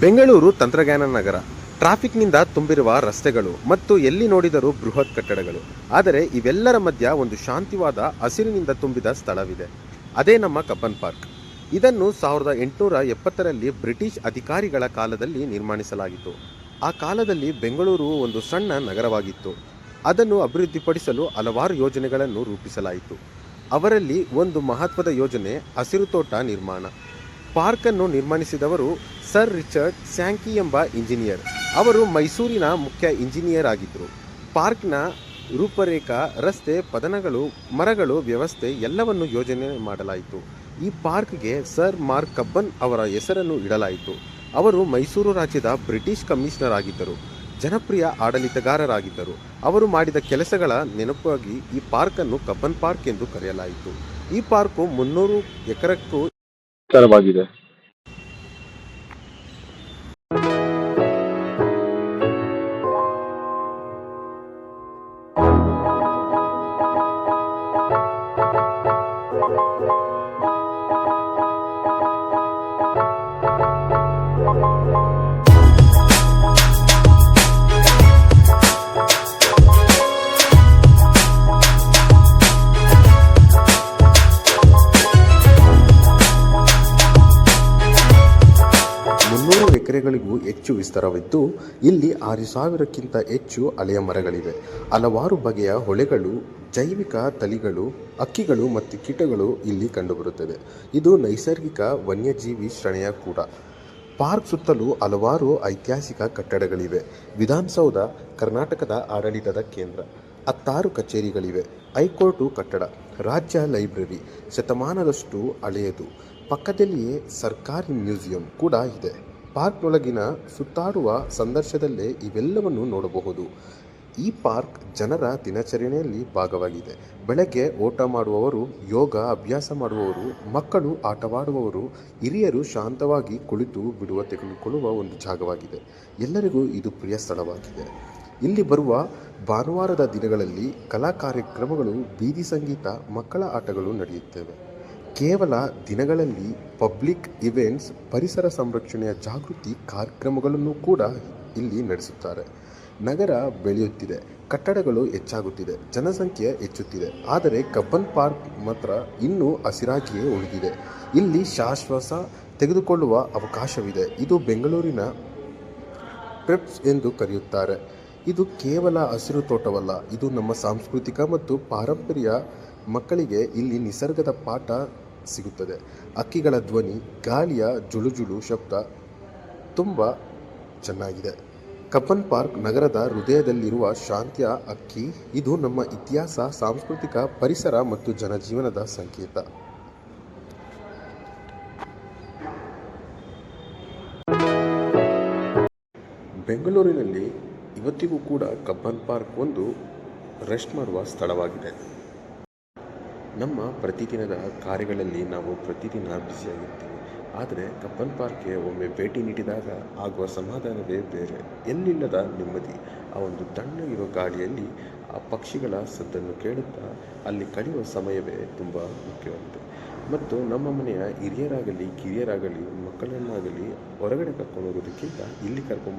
ಬೆಂಗಳೂರು ತಂತ್ರಜ್ಞಾನ ನಗರ. ಟ್ರಾಫಿಕ್ನಿಂದ ತುಂಬಿರುವ ರಸ್ತೆಗಳು ಮತ್ತು ಎಲ್ಲಿ ನೋಡಿದರೂ ಬೃಹತ್ ಕಟ್ಟಡಗಳು. ಆದರೆ ಇವೆಲ್ಲರ ಮಧ್ಯ ಒಂದು ಶಾಂತಿವಾದ ಹಸಿರಿನಿಂದ ತುಂಬಿದ ಸ್ಥಳವಿದೆ. ಅದೇ ನಮ್ಮ ಕಬ್ಬನ್ ಪಾರ್ಕ್. ಇದನ್ನು 1870ರಲ್ಲಿ ಬ್ರಿಟಿಷ್ ಅಧಿಕಾರಿಗಳ ಕಾಲದಲ್ಲಿ ನಿರ್ಮಿಸಲಾಗಿತ್ತು. ಆ ಕಾಲದಲ್ಲಿ ಬೆಂಗಳೂರು ಒಂದು ಸಣ್ಣ ನಗರವಾಗಿತ್ತು. ಅದನ್ನು ಅಭಿವೃದ್ಧಿಪಡಿಸಲು ಹಲವಾರು ಯೋಜನೆಗಳನ್ನು ರೂಪಿಸಲಾಯಿತು. ಅವರಲ್ಲಿ ಒಂದು ಮಹತ್ವದ ಯೋಜನೆ ಹಸಿರು ತೋಟ ನಿರ್ಮಾಣ. ಪಾರ್ಕನ್ನು ನಿರ್ಮಿಸಿದವರು ಸರ್ ರಿಚರ್ಡ್ ಸ್ಯಾಂಕಿ ಎಂಬ ಇಂಜಿನಿಯರ್. ಅವರು ಮೈಸೂರಿನ ಮುಖ್ಯ ಇಂಜಿನಿಯರ್ ಆಗಿದ್ದರು. ಪಾರ್ಕ್ನ ರೂಪರೇಖಾ, ರಸ್ತೆ, ಪದನಗಳು, ಮರಗಳು, ವ್ಯವಸ್ಥೆ ಎಲ್ಲವನ್ನು ಯೋಜನೆ ಮಾಡಲಾಯಿತು. ಈ ಪಾರ್ಕ್ಗೆ ಸರ್ ಮಾರ್ಕ್ ಕಬ್ಬನ್ ಅವರ ಹೆಸರನ್ನು ಇಡಲಾಯಿತು. ಅವರು ಮೈಸೂರು ರಾಜ್ಯದ ಬ್ರಿಟಿಷ್ ಕಮಿಷನರ್ ಆಗಿದ್ದರು. ಜನಪ್ರಿಯ ಆಡಳಿತಗಾರರಾಗಿದ್ದರು. ಅವರು ಮಾಡಿದ ಕೆಲಸಗಳ ನೆನಪಾಗಿ ಈ ಪಾರ್ಕನ್ನು ಕಬ್ಬನ್ ಪಾರ್ಕ್ ಎಂದು ಕರೆಯಲಾಯಿತು. ಈ ಪಾರ್ಕು 300 ಎಕರೆಕ್ಕೂ ವಿಸ್ತಾರವಾಗಿದೆ. ಎಕರೆಗಳಿಗೂ ಹೆಚ್ಚು ವಿಸ್ತಾರವಿದ್ದು, ಇಲ್ಲಿ 6,000ಕ್ಕಿಂತ ಹೆಚ್ಚು ಹಳೆಯ ಮರಗಳಿವೆ. ಹಲವಾರು ಬಗೆಯ ಹೊಳೆಗಳು, ಜೈವಿಕ ತಳಿಗಳು, ಹಕ್ಕಿಗಳು ಮತ್ತು ಕೀಟಗಳು ಇಲ್ಲಿ ಕಂಡುಬರುತ್ತದೆ. ಇದು ನೈಸರ್ಗಿಕ ವನ್ಯಜೀವಿ ಶ್ರೇಣಿಯ ಕೂಡ. ಪಾರ್ಕ್ ಸುತ್ತಲೂ ಹಲವಾರು ಐತಿಹಾಸಿಕ ಕಟ್ಟಡಗಳಿವೆ. ವಿಧಾನಸೌಧ ಕರ್ನಾಟಕದ ಆಡಳಿತದ ಕೇಂದ್ರ. 16 ಕಚೇರಿಗಳಿವೆ. ಹೈಕೋರ್ಟು ಕಟ್ಟಡ, ರಾಜ್ಯ ಲೈಬ್ರರಿ ಶತಮಾನದಷ್ಟು ಹಳೆಯದು. ಪಕ್ಕದಲ್ಲಿಯೇ ಸರ್ಕಾರಿ ಮ್ಯೂಸಿಯಂ ಕೂಡ ಇದೆ. ಪಾರ್ಕ್ನೊಳಗಿನ ಸುತ್ತಾಡುವ ಸಂದರ್ಶನದಲ್ಲೇ ಇವೆಲ್ಲವನ್ನು ನೋಡಬಹುದು. ಈ ಪಾರ್ಕ್ ಜನರ ದಿನಚರಿಯಲ್ಲಿ ಭಾಗವಾಗಿದೆ. ಬೆಳಗ್ಗೆ ಓಟ ಮಾಡುವವರು, ಯೋಗ ಅಭ್ಯಾಸ ಮಾಡುವವರು, ಮಕ್ಕಳು ಆಟವಾಡುವವರು, ಹಿರಿಯರು ಶಾಂತವಾಗಿ ಕುಳಿತು ಬಿಡುವ ತೆಗೆದುಕೊಳ್ಳುವ ಒಂದು ಜಾಗವಾಗಿದೆ. ಎಲ್ಲರಿಗೂ ಇದು ಪ್ರಿಯ ಸ್ಥಳವಾಗಿದೆ. ಇಲ್ಲಿ ಬರುವ ಭಾನುವಾರದ ದಿನಗಳಲ್ಲಿ ಕಲಾ ಕಾರ್ಯಕ್ರಮಗಳು, ಬೀದಿ ಸಂಗೀತ, ಮಕ್ಕಳ ಆಟಗಳು ನಡೆಯುತ್ತವೆ. ಕೇವಲ ದಿನಗಳಲ್ಲಿ ಪಬ್ಲಿಕ್ ಇವೆಂಟ್ಸ್, ಪರಿಸರ ಸಂರಕ್ಷಣೆಯ ಜಾಗೃತಿ ಕಾರ್ಯಕ್ರಮಗಳನ್ನು ಕೂಡ ಇಲ್ಲಿ ನಡೆಸುತ್ತಾರೆ. ನಗರ ಬೆಳೆಯುತ್ತಿದೆ, ಕಟ್ಟಡಗಳು ಹೆಚ್ಚಾಗುತ್ತಿದೆ, ಜನಸಂಖ್ಯೆ ಹೆಚ್ಚುತ್ತಿದೆ. ಆದರೆ ಕಬ್ಬನ್ ಪಾರ್ಕ್ ಮಾತ್ರ ಇನ್ನೂ ಹಸಿರಾಗಿಯೇ ಉಳಿದಿದೆ. ಇಲ್ಲಿ ಶ್ವಾಸ ತೆಗೆದುಕೊಳ್ಳುವ ಅವಕಾಶವಿದೆ. ಇದು ಬೆಂಗಳೂರಿನ ಪ್ರೆಪ್ಸ್ ಎಂದು ಕರೆಯುತ್ತಾರೆ. ಇದು ಕೇವಲ ಹಸಿರು ತೋಟವಲ್ಲ, ಇದು ನಮ್ಮ ಸಾಂಸ್ಕೃತಿಕ ಮತ್ತು ಪಾರಂಪರ್ಯ. ಮಕ್ಕಳಿಗೆ ಇಲ್ಲಿ ನಿಸರ್ಗದ ಪಾಠ ಸಿಗುತ್ತದೆ. ಹಕ್ಕಿಗಳ ಧ್ವನಿ, ಗಾಳಿಯ ಜುಳುಜುಳು ಶಬ್ದ ತುಂಬ ಚೆನ್ನಾಗಿದೆ. ಕಬ್ಬನ್ ಪಾರ್ಕ್ ನಗರದ ಹೃದಯದಲ್ಲಿರುವ ಶಾಂತಿಯ ಹಕ್ಕಿ. ಇದು ನಮ್ಮ ಇತಿಹಾಸ, ಸಾಂಸ್ಕೃತಿಕ, ಪರಿಸರ ಮತ್ತು ಜನಜೀವನದ ಸಂಕೇತ. ಬೆಂಗಳೂರಿನಲ್ಲಿ ಇವತ್ತಿಗೂ ಕೂಡ ಕಬ್ಬನ್ ಪಾರ್ಕ್ ಒಂದು ರೆಸ್ಟ್ ಮಾಡುವ ಸ್ಥಳವಾಗಿದೆ. ನಮ್ಮ ಪ್ರತಿದಿನದ ಕಾರ್ಯಗಳಲ್ಲಿ ನಾವು ಪ್ರತಿದಿನ ಬ್ಯುಸಿಯಾಗಿರ್ತೀವಿ. ಆದರೆ ಕಬ್ಬನ್ ಪಾರ್ಕ್ಗೆ ಒಮ್ಮೆ ಭೇಟಿ ನೀಡಿದಾಗ ಆಗುವ ಸಮಾಧಾನವೇ ಬೇರೆ. ಎಲ್ಲಿಲ್ಲದ ನೆಮ್ಮದಿ. ಆ ಒಂದು ತಣ್ಣಗಿರೋ ಗಾಳಿಯಲ್ಲಿ ಆ ಪಕ್ಷಿಗಳ ಸದ್ದನ್ನು ಕೇಳುತ್ತಾ ಅಲ್ಲಿ ಕಳೆಯುವ ಸಮಯವೇ ತುಂಬ ಮುಖ್ಯವಾಗಿದೆ. ಮತ್ತು ನಮ್ಮ ಮನೆಯ ಹಿರಿಯರಾಗಲಿ ಕಿರಿಯರಾಗಲಿ ಮಕ್ಕಳನ್ನಾಗಲಿ ಹೊರಗಡೆ ಕರ್ಕೊಂಡು ಹೋಗೋದಕ್ಕಿಂತ ಇಲ್ಲಿ ಕರ್ಕೊಂಡು